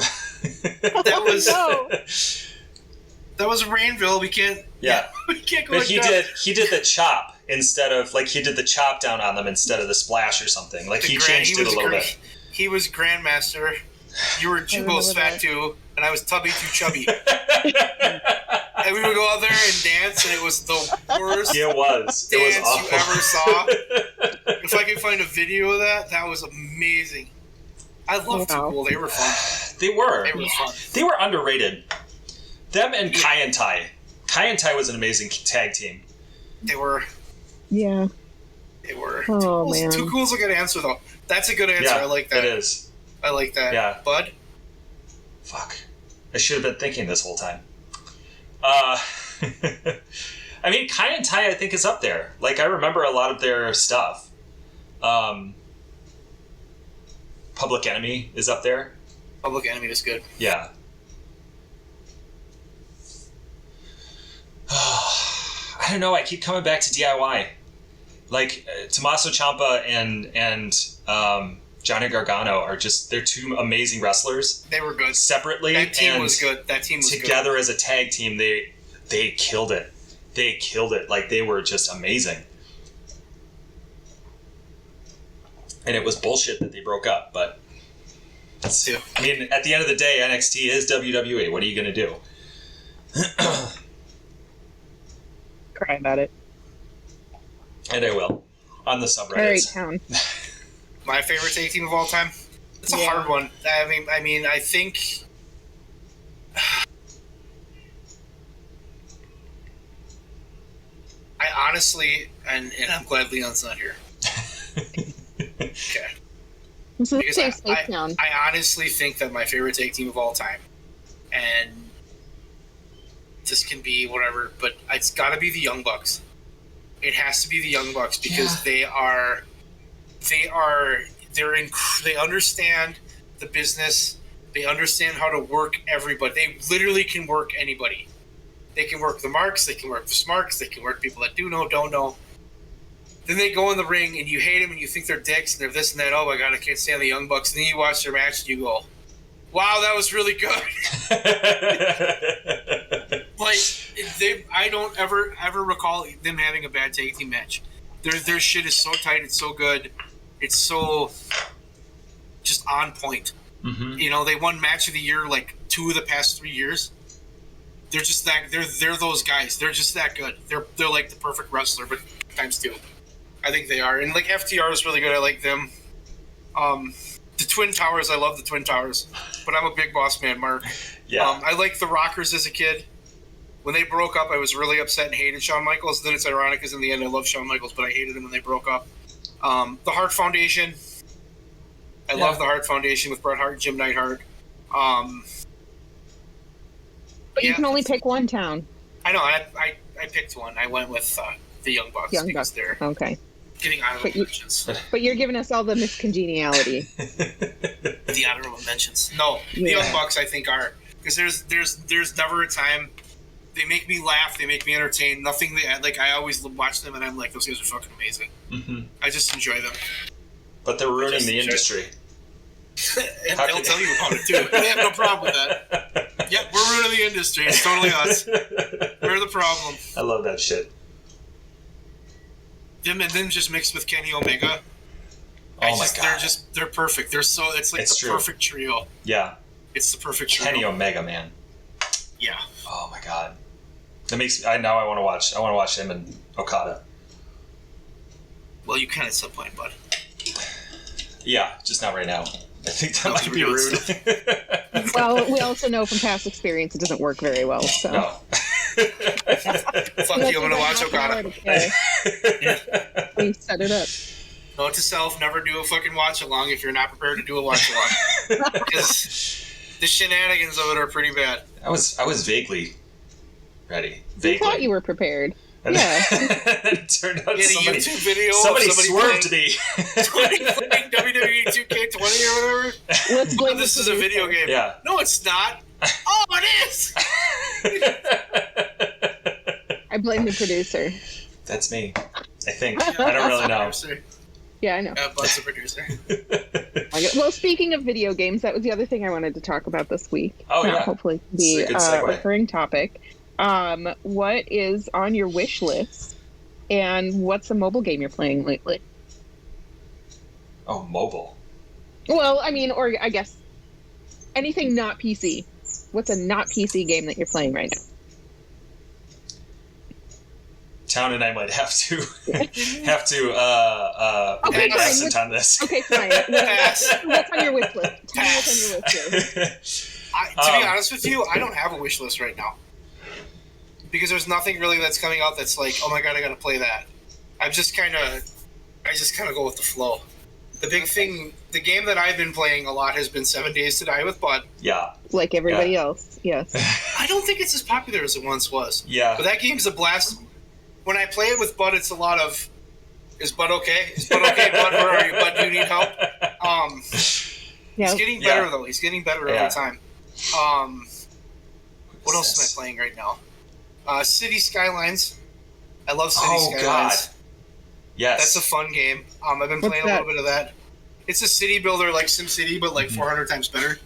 That was Rainville. We can't. Yeah, we can't go. But he did the chop instead of he did the chop down on them instead of the splash or something. He changed it a little bit. He was Grandmaster. You were Jubo's Fatu, and I was Tubby Too Chubby. And we would go out there and dance, and it was the worst it was dance awful. You ever saw. If I could find a video of that, that was amazing. I love Too Cool. They were fun. They were fun. They were underrated. Them and Kai and Tai. Kai and Tai was an amazing tag team. They were. Yeah. They were. Oh, man. Too Cool's a good answer, though. That's a good answer. Yeah, I like that. It is. I like that. Yeah. Bud? Fuck. I should have been thinking this whole time. I mean, Kai and Tai, I think, is up there. I remember a lot of their stuff. Public Enemy is up there. Public Enemy is good. Yeah. I don't know. I keep coming back to DIY. Tommaso Ciampa and Johnny Gargano are they're two amazing wrestlers. They were good. Separately. That team was good. Together as a tag team, they killed it. They killed it. They were just amazing. And it was bullshit that they broke up, but I mean, at the end of the day, NXT is WWE. What are you going to do? Cry about it. And I will. On the subreddits. All right, Town. My favorite tag team of all time? It's a hard one. I mean, I think... I honestly... And I'm glad Leon's not here. Okay. Because I honestly think that my favorite tag team of all time, and this can be whatever, but it's got to be the Young Bucks. It has to be the Young Bucks because they understand the business. They understand how to work everybody. They literally can work anybody. They can work the marks. They can work the smarks. They can work people that do know, don't know. Then they go in the ring and you hate them and you think they're dicks and they're this and that. Oh my God, I can't stand the Young Bucks. And then you watch their match and you go, wow, that was really good. I don't ever recall them having a bad tag team match. Their shit is so tight. It's so good. It's so just on point. Mm-hmm. They won match of the year 2 of the past 3 years. They're just that. They're those guys. They're just that good. They're like the perfect wrestler, but times 2. I think they are. And FTR is really good. I like them. The Twin Towers, I love the Twin Towers. But I'm a big Boss Man, Mark. Yeah. I liked the Rockers as a kid. When they broke up, I was really upset and hated Shawn Michaels. Then it's ironic because in the end I love Shawn Michaels, but I hated him when they broke up. The Hart Foundation. I love the Hart Foundation with Bret Hart and Jim Neidhart. But you can only pick one, Town. I know. I picked one. I went with the Young Bucks because they're Getting honorable mentions. But you're giving us all the miscongeniality. The honorable mentions. No, the Young Bucks I think are, because there's never a time they make me laugh, they make me entertain. Nothing like I always watch them and I'm like, those guys are fucking amazing. Mm-hmm. I just enjoy them. But they're ruining the industry. And they'll tell you about it too. They have no problem with that. Yep, we're ruining the industry. It's totally us. We're the problem. I love that shit. Them and then just mixed with Kenny Omega. Oh my god, they're perfect. It's like the perfect trio. Yeah, it's the perfect trio. Kenny Omega, man. Yeah. Oh my god, that makes I want to watch. I want to watch him and Okada. Well, you can at some point, bud. Yeah, just not right now. I think that might be rude. Well, we also know from past experience it doesn't work very well. So. No. Fuck you, I'm gonna watch Okada. We set it up. Note to self, never do a fucking watch along if you're not prepared to do a watch along. Because the shenanigans of it are pretty bad. I was vaguely ready. I thought you were prepared. And yeah. It turned out somebody swerved me. Somebody playing WWE 2K20 or whatever. Let's blame this is a video game. Yeah. No, it's not. Oh, it is. I blame the producer. That's me. I think. I don't really know. Yeah, I know. Bud's the producer. Well, speaking of video games, that was the other thing I wanted to talk about this week. Oh, yeah. Hopefully be a recurring topic. What is on your wish list, and what's a mobile game you're playing lately? Oh, mobile. Well, I mean, or I guess anything not PC. What's a not PC game that you're playing right now? Town and I might have to okay, invest on this. Okay, fine. What's on your wish list? Tell me what's on your wish list. To be honest with you, I don't have a wish list right now. Because there's nothing really that's coming out that's like, oh my god, I gotta play that. I just kind of go with the flow. The big thing, the game that I've been playing a lot has been 7 Days to Die with Bud. Yeah. Like everybody else, yes. I don't think it's as popular as it once was. Yeah. But that game's a blast. When I play it with Bud, it's a lot of, is Bud okay? Is Bud okay, Bud? Where are you, Bud? Do you need help? He's getting better, though. He's getting better every time. What else am I playing right now? City Skylines. I love City Skylines. God. Yes. That's a fun game. I've been playing a little bit of that. It's a city builder like SimCity, but like 400 times better.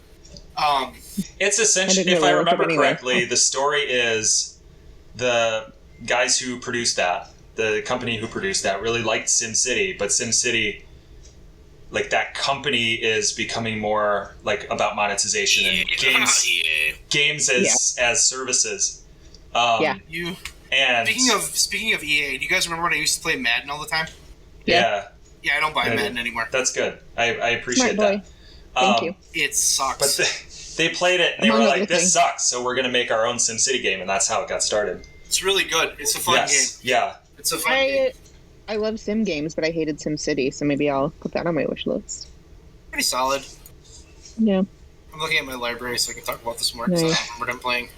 It's essentially, if I remember correctly, the story is the guys who produced that, the company who produced that, really liked SimCity, but SimCity, like that company is becoming more like about monetization and games as services. And speaking of EA, do you guys remember when I used to play Madden all the time? Yeah. Yeah, I don't buy Madden anymore. That's good. I appreciate that. Thank you. It sucks. But they played it and they were like, this sucks, so we're going to make our own SimCity game, and that's how it got started. It's really good. It's a fun game. Yeah. It's a fun game. I love Sim games, but I hated SimCity, so maybe I'll put that on my wish list. Pretty solid. Yeah. I'm looking at my library so I can talk about this more because I don't remember what I'm playing.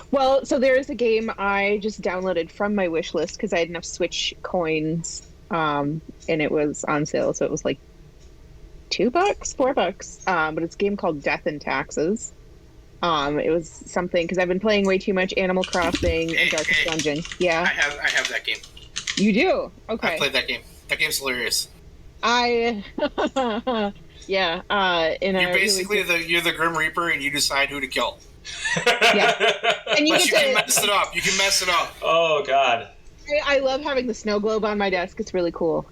Well, so there is a game I just downloaded from my wish list because I had enough Switch coins, and it was on sale, so it was like $2, $4. But it's a game called Death and Taxes. It was something because I've been playing way too much Animal Crossing and Darkest Dungeon. Yeah, I have that game. You do? Okay. I played that game. That game's hilarious. And you're basically you're the Grim Reaper and you decide who to kill. Yeah, and you can mess it up. You can mess it up. Oh God. I love having the snow globe on my desk. It's really cool,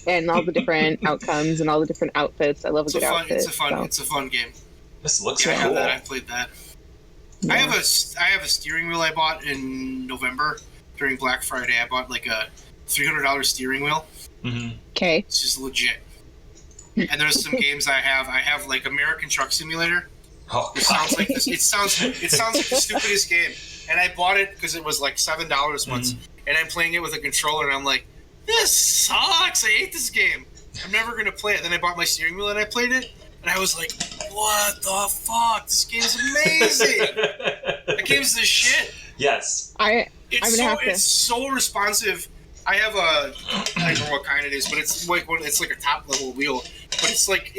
and all the different outcomes and all the different outfits. I love a good outfit. It's a fun game. This looks cool. cool. I played that. Yeah. I have a steering wheel I bought in November during Black Friday. I bought like a $300 steering wheel. Okay. It's just legit. And there's some games I have. I have like American Truck Simulator. Oh, it sounds like this. It sounds like the stupidest game. And I bought it because it was like $7 once. And I'm playing it with a controller, and I'm like, this sucks. I hate this game. I'm never gonna play it. Then I bought my steering wheel and I played it, and I was like, what the fuck? This game's amazing. That game's the shit. Yes. It's so responsive. I have a, I don't know what kind it is, but it's like it's like a top level wheel. But it's like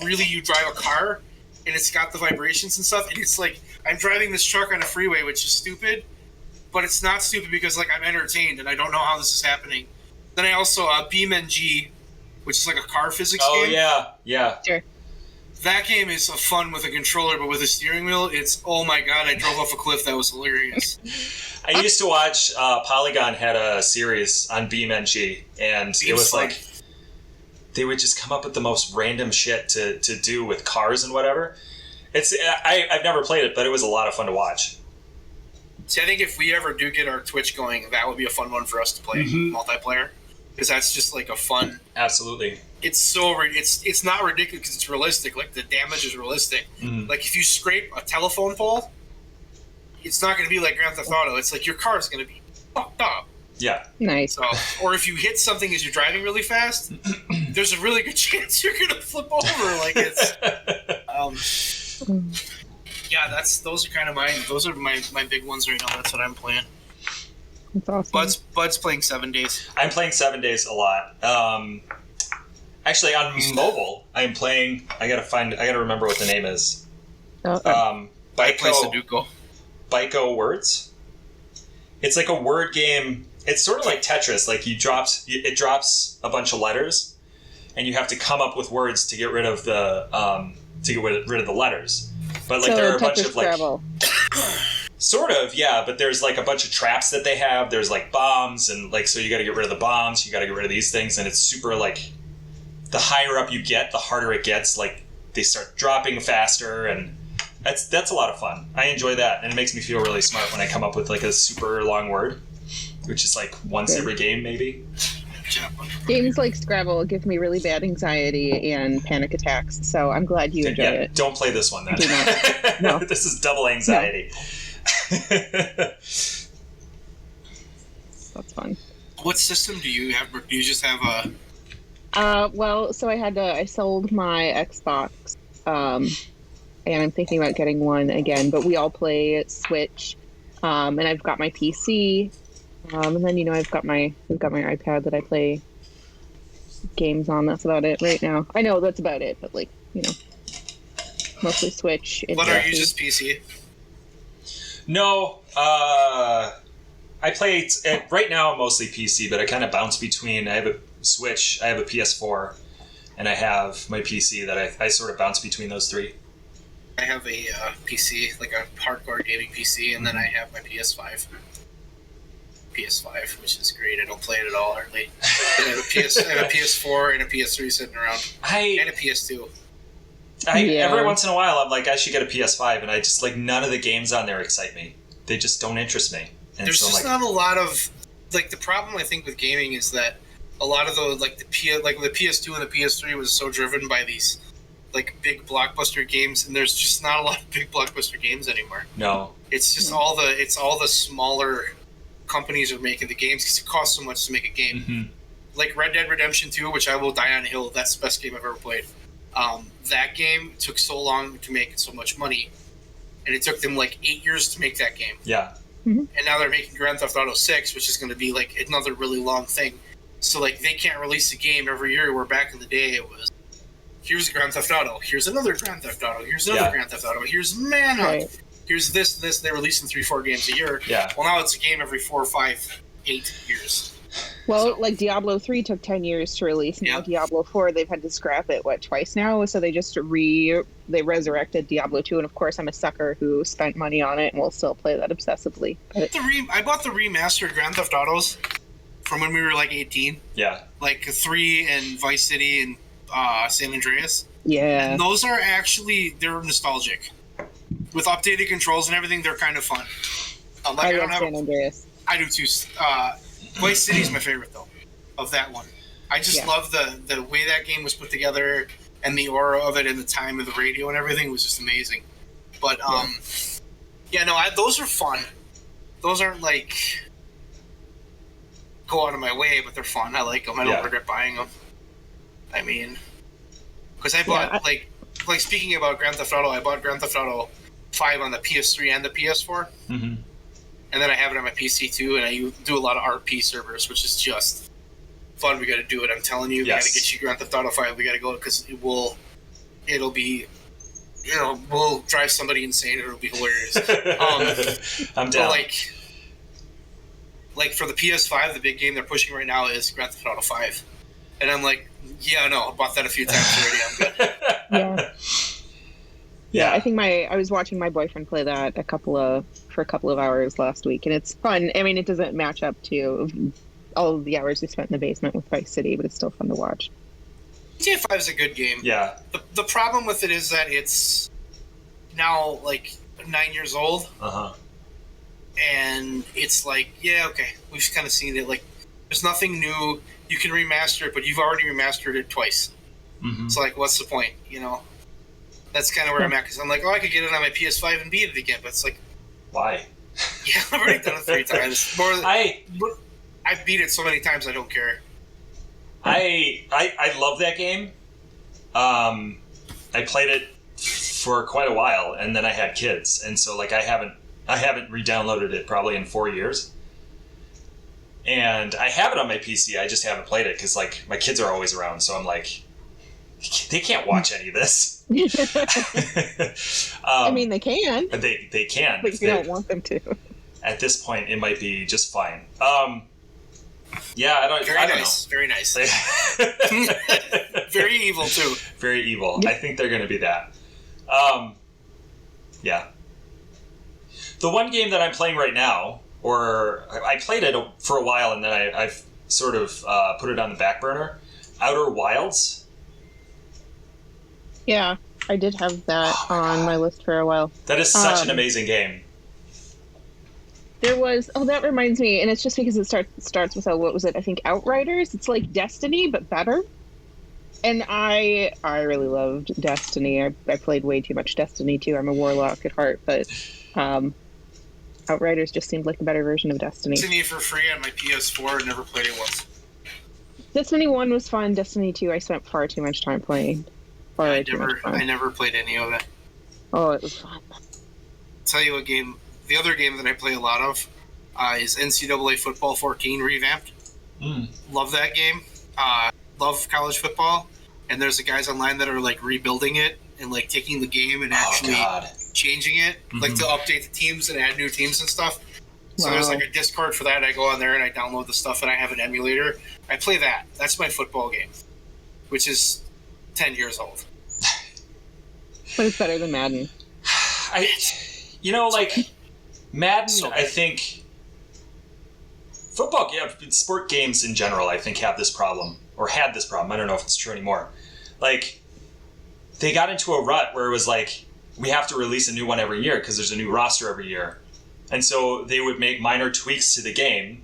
really you drive a car, and it's got the vibrations and stuff, and it's like I'm driving this truck on a freeway, which is stupid, but it's not stupid because like I'm entertained and I don't know how this is happening. Then I also BeamNG, which is like a car physics game. Oh yeah. Sure. That game is fun with a controller, but with a steering wheel, it's, oh my god, I drove off a cliff. That was hilarious. I used to watch, Polygon had a series on BeamNG, and it was fun. like, they would just come up with the most random shit to do with cars and whatever. I've never played it, but it was a lot of fun to watch. See, I think if we ever do get our Twitch going, that would be a fun one for us to play multiplayer. Because that's just like a fun... Absolutely. It's not ridiculous because it's realistic. Like, the damage is realistic. Mm-hmm. Like, if you scrape a telephone pole, it's not going to be like Grand Theft Auto. It's like your car is going to be fucked up. Yeah. Nice. So, or if you hit something as you're driving really fast, there's a really good chance you're going to flip over. Like, it's... yeah, those are kind of mine. Those are my big ones right now. That's what I'm playing. That's awesome. Bud's playing 7 days. I'm playing 7 days a lot. Actually, on mobile, I'm playing... I gotta remember what the name is. Okay. I play Sudoku. Baiko Words. It's like a word game. It's sort of like Tetris. Like it drops a bunch of letters, and you have to come up with words to get rid of the letters. But like there are a bunch of like Scrabble. Sort of, yeah, but there's like a bunch of traps that they have. There's like bombs, and like, so you gotta get rid of the bombs, you gotta get rid of these things, and it's super like, the higher up you get, the harder it gets. Like, they start dropping faster, and that's a lot of fun. I enjoy that, and it makes me feel really smart when I come up with like a super long word, which is like once every game, maybe. Games like Scrabble give me really bad anxiety and panic attacks, so I'm glad you enjoy it. Don't play this one then. Do not. No. This is double anxiety. No. That's fun. What system do you have? Do you just have a... well, so I sold my Xbox, and I'm thinking about getting one again, but we all play Switch, and I've got my PC, and then, I've got my iPad that I play games on. That's about it right now. I know that's about it, but like, mostly Switch. What are you, just PC? No, I play right now mostly PC, but I kind of bounce between. I have a Switch, I have a PS4, and I have my PC that I sort of bounce between those three. I have a PC, like a hardcore gaming PC, and then I have my PS5. PS5, which is great. I don't play it at all hardly. I have a PS4 and a PS3 sitting around, and a PS2. Every once in a while, I'm like, I should get a PS5, and I just like none of the games on there excite me. They just don't interest me. And there's just not a lot of like the problem I think with gaming is that a lot of the the PS2 and the PS3 was so driven by these like big blockbuster games, and there's just not a lot of big blockbuster games anymore. No, it's just all the smaller companies are making the games because it costs so much to make a game. Mm-hmm. Like Red Dead Redemption 2, which I will die on a hill. That's the best game I've ever played. That game took so long to make so much money, and it took them like 8 years to make that game. Yeah. Mm-hmm. And now they're making Grand Theft Auto 6, which is going to be like another really long thing. So like they can't release a game every year. Where back in the day it was, here's a Grand Theft Auto, here's another Grand Theft Auto, here's another Grand Theft Auto, here's Manhunt, right. Here's this. They release 3-4 games a year. Yeah. Well, now it's a game every 4, 5, 8 years. Well, like Diablo 3 took 10 years to release. Now Diablo 4, they've had to scrap it, twice now? So they just they resurrected Diablo 2, and of course I'm a sucker who spent money on it and will still play that obsessively. But I bought the remastered Grand Theft Autos from when we were like 18. Yeah. Like 3 and Vice City and San Andreas. Yeah. And those are actually, they're nostalgic. With updated controls and everything, they're kind of fun. I love San Andreas. I do too. Vice City is my favorite, though, of that one. I just love the way that game was put together, and the aura of it, and the time of the radio and everything was just amazing. But, those are fun. Those aren't, like, go out of my way, but they're fun. I like them. I don't regret buying them. I mean, because I bought, like, speaking about Grand Theft Auto, I bought Grand Theft Auto 5 on the PS3 and the PS4. Mm-hmm. And then I have it on my PC too, and I do a lot of RP servers, which is just fun. We got to do it. I'm telling you, we got to get you Grand Theft Auto 5. We got to go because it'll be, we'll drive somebody insane. It'll be hilarious. I'm down. Like for the PS5, the big game they're pushing right now is Grand Theft Auto 5, and I'm like, yeah, no, I bought that a few times already. I'm good. Yeah. Yeah, I think I was watching my boyfriend play that for a couple of hours last week, and it's fun. I mean, it doesn't match up to all of the hours we spent in the basement with Vice City, but it's still fun to watch. GTA 5 is a good game. Yeah. The problem with it is that it's now like 9 years old. Uh-huh. And it's like, yeah, okay, we've kind of seen it. Like, there's nothing new. You can remaster it, but you've already remastered it twice. Mm-hmm. It's like, what's the point? That's kind of where I'm at, because I'm like, I could get it on my PS5 and beat it again, but it's like, why? Yeah, I've already done it 3 times. I've beat it so many times I don't care. I love that game. I played it for quite a while, and then I had kids, and so like I haven't re-downloaded it probably in 4 years. And I have it on my PC. I just haven't played it because like my kids are always around, so I'm like, they can't watch any of this. I mean, they can. They can, but you don't want them to. At this point, it might be just fine. Yeah, I don't know. Very nice. Very evil too. Very evil. I think they're going to be that. Yeah. The one game that I'm playing right now, or I played it for a while and then I've sort of put it on the back burner, Outer Wilds. Yeah, I did have that on my list for a while. That is such an amazing game. There was, that reminds me, and it's just because it starts with what was it? I think Outriders. It's like Destiny, but better. And I really loved Destiny. I played way too much Destiny too. I'm a warlock at heart, but Outriders just seemed like a better version of Destiny. Destiny for free on my PS4. Never played it once. Destiny 1 was fun. Destiny 2, I spent far too much time playing. I never played any of it. Oh, it was fun. I'll tell you what game. The other game that I play a lot of is NCAA Football 14 revamped. Love that game. Love college football. And there's the guys online that are like rebuilding it and like taking the game and actually changing it, like to update the teams and add new teams and stuff. So there's like a Discord for that. I go on there and I download the stuff and I have an emulator. I play that. That's my football game, which is 10 years old. But it's better than Madden. Madden, I think football, sport games in general, I think have this problem, or had this problem. I don't know if it's true anymore. Like, they got into a rut where it was like, we have to release a new one every year because there's a new roster every year. And so they would make minor tweaks to the game,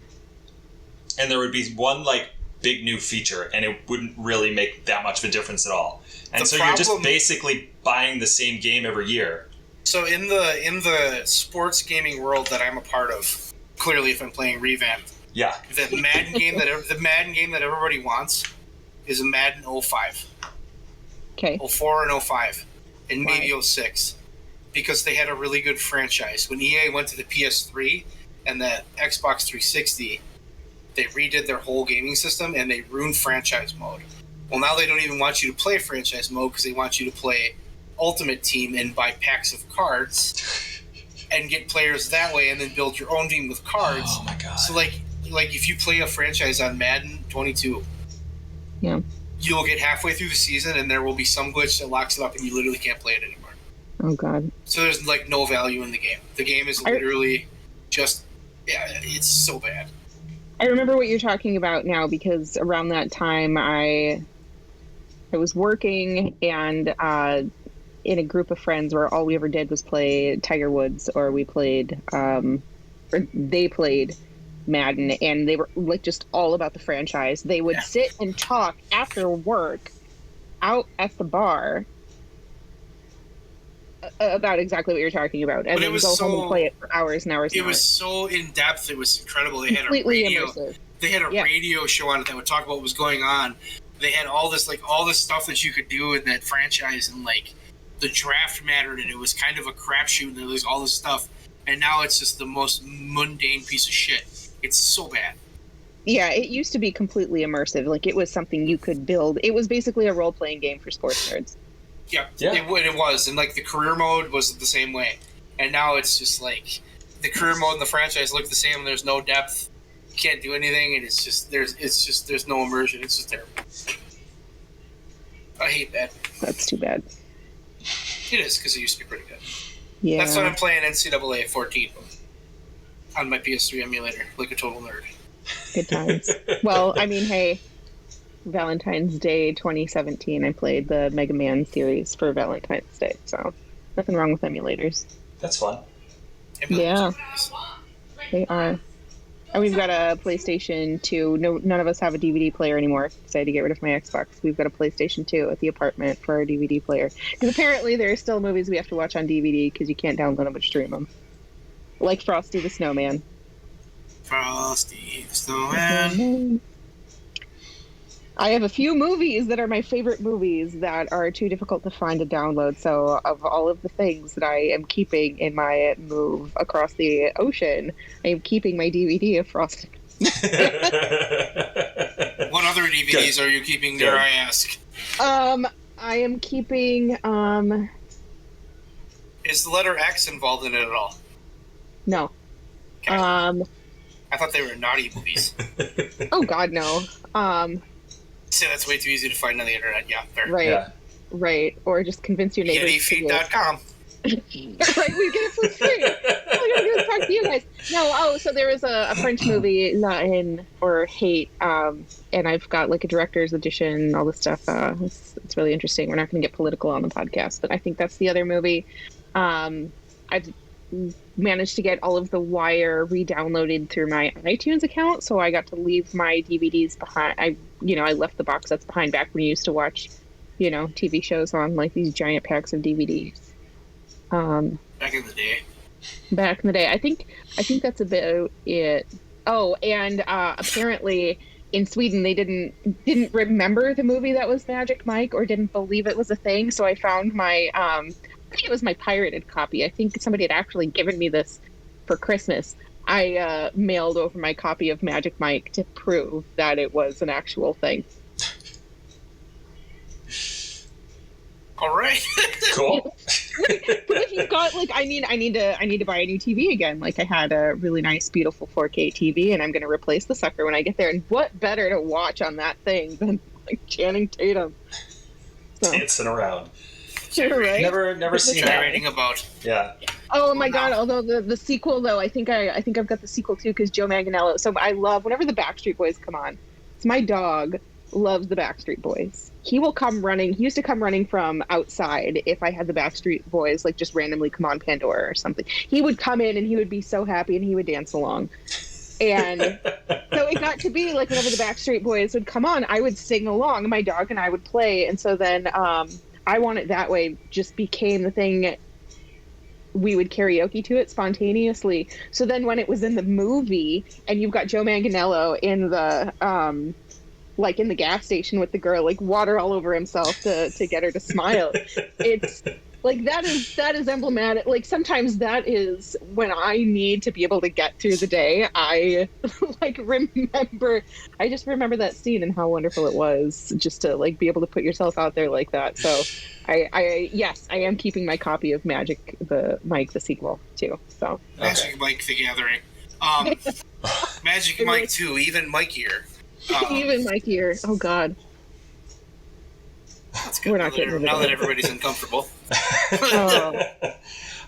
and there would be one like big new feature, and it wouldn't really make that much of a difference at all. And so you're just basically buying the same game every year. So in the sports gaming world that I'm a part of, clearly if I'm playing revamped, the Madden game that everybody wants is a Madden 05. Okay. 04 and 05, and maybe 06, because they had a really good franchise. When EA went to the PS3 and the Xbox 360, they redid their whole gaming system and they ruined franchise mode. Well, now they don't even want you to play franchise mode because they want you to play Ultimate Team and buy packs of cards and get players that way, and then build your own team with cards. Oh my god! So like if you play a franchise on Madden 22, you'll get halfway through the season and there will be some glitch that locks it up and you literally can't play it anymore. Oh god! So there's like no value in the game. The game is literally it's so bad. I remember what you're talking about now because around that time I was working and in a group of friends where all we ever did was play Tiger Woods, or we played, or they played Madden, and they were like just all about the franchise. They would sit and talk after work out at the bar about exactly what you're talking about, and then go home and play it for hours and hours. It was so in depth. It was incredible. They had completely immersive. They had a radio show on it that would talk about what was going on. They had all this stuff that you could do in that franchise, and like the draft mattered, and it was kind of a crapshoot, and there was all this stuff. and now it's just the most mundane piece of shit. It's so bad. Yeah, it used to be completely immersive. Like, it was something you could build. It was basically a role-playing game for sports nerds. Yeah. It was, and like the career mode was the same way, and now it's just like the career mode and the franchise look the same. And there's no depth, you can't do anything, and there's no immersion. It's just terrible. I hate that. That's too bad. It is, because it used to be pretty good. Yeah. That's when I'm playing NCAA 14 on my PS3 emulator, like a total nerd. Good times. Well, I mean, hey, Valentine's Day 2017, I played the Mega Man series for Valentine's Day, so nothing wrong with emulators. That's fun. Yeah, they are. And we've got a PlayStation 2. No, none of us have a DVD player anymore because I had to get rid of my Xbox. We've got a PlayStation 2 at the apartment for our DVD player. Because apparently there are still movies we have to watch on DVD because you can't download them or stream them. Like Frosty the Snowman. Frosty the Snowman. I have a few movies that are my favorite movies that are too difficult to find and download. So of all of the things that I am keeping in my move across the ocean, I am keeping my DVD of Frosty. What other DVDs are you keeping, dare I ask? I am keeping... Is the letter X involved in it at all? No. Okay. I thought they were naughty movies. Oh, God, no. So that's way too easy to find on the internet. Yeah, fair. Right. Yeah. Right. Or just convince your neighbors. YetiFeed.com. Right, we get it for free. All we gotta do is talk to you guys. No, so there was a French movie, Not In or Hate, and I've got like a director's edition, all this stuff. It's really interesting. We're not going to get political on the podcast, but I think that's the other movie. I've managed to get all of The Wire re-downloaded through my iTunes account, so I got to leave my DVDs behind. I left the box sets behind back when you used to watch, TV shows on like these giant packs of DVDs. Back in the day. Back in the day. I think that's about it. Oh, and apparently in Sweden they didn't remember the movie that was Magic Mike, or didn't believe it was a thing, so I found my I think it was my pirated copy. I think somebody had actually given me this for Christmas. I mailed over my copy of Magic Mike to prove that it was an actual thing. All right. Cool. But if you've got I need to buy a new TV again. Like, I had a really nice, beautiful 4K TV, and I'm going to replace the sucker when I get there. And what better to watch on that thing than like Channing Tatum? So. Dancing around. Sure, right? Never seen that. Writing about. Yeah. Oh my God! Although the sequel, though, I think I've got the sequel too, because Joe Manganiello. So I love whenever the Backstreet Boys come on. So my dog loves the Backstreet Boys. He will come running. He used to come running from outside if I had the Backstreet Boys like just randomly come on Pandora or something. He would come in and he would be so happy and he would dance along. And so it got to be like whenever the Backstreet Boys would come on, I would sing along. My dog and I would play, and so then I Want It That Way just became the thing. We would karaoke to it spontaneously. So then when it was in the movie and you've got Joe Manganiello in the like in the gas station with the girl, like water all over himself to get her to smile, it's like that is emblematic. Like, sometimes that is when I need to be able to get through the day. I just remember that scene and how wonderful it was just to like be able to put yourself out there like that. So I am keeping my copy of Magic Mike the sequel too. So Magic Mike the Gathering. Magic Mike 2, even Mikier. Even Mikier. Oh God. That's good. We're not getting now that everybody's uncomfortable.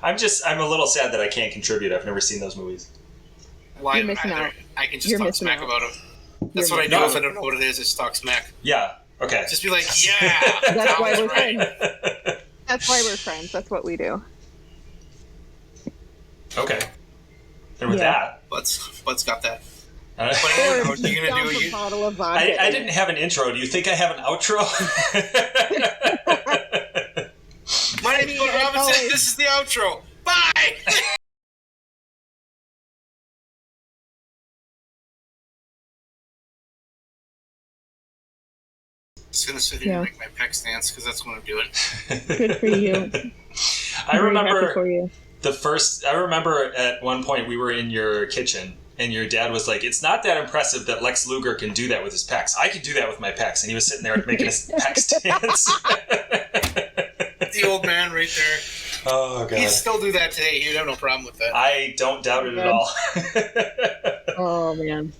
I'm a little sad that I can't contribute. I've never seen those movies. Why? You're missing out. I can just You're talk missing smack out. about them. That's what I do if I don't know what it is. I just talk smack. Yeah. Okay. Just be like, yeah. That's why we're right. friends. That's why we're friends. That's what we do. Okay. And with Yeah. that, Bud's got that. uh, Or What are you gonna do? dump a bottle of vodka. I didn't have an intro. Do you think I have an outro? My name's Bill Robinson. always. This is the outro. Bye. Just gonna sit here and make my pec stance because that's what I'm doing. Good for you. I I'm very happy remember. for you. I remember at one point we were in your kitchen and your dad was like, it's not that impressive that Lex Luger can do that with his pecs. I can do that with my pecs. And he was sitting there making his pec stance. The old man right there. Oh, God. He'd still do that today. He'd have no problem with that. I don't doubt it at all. Oh, man.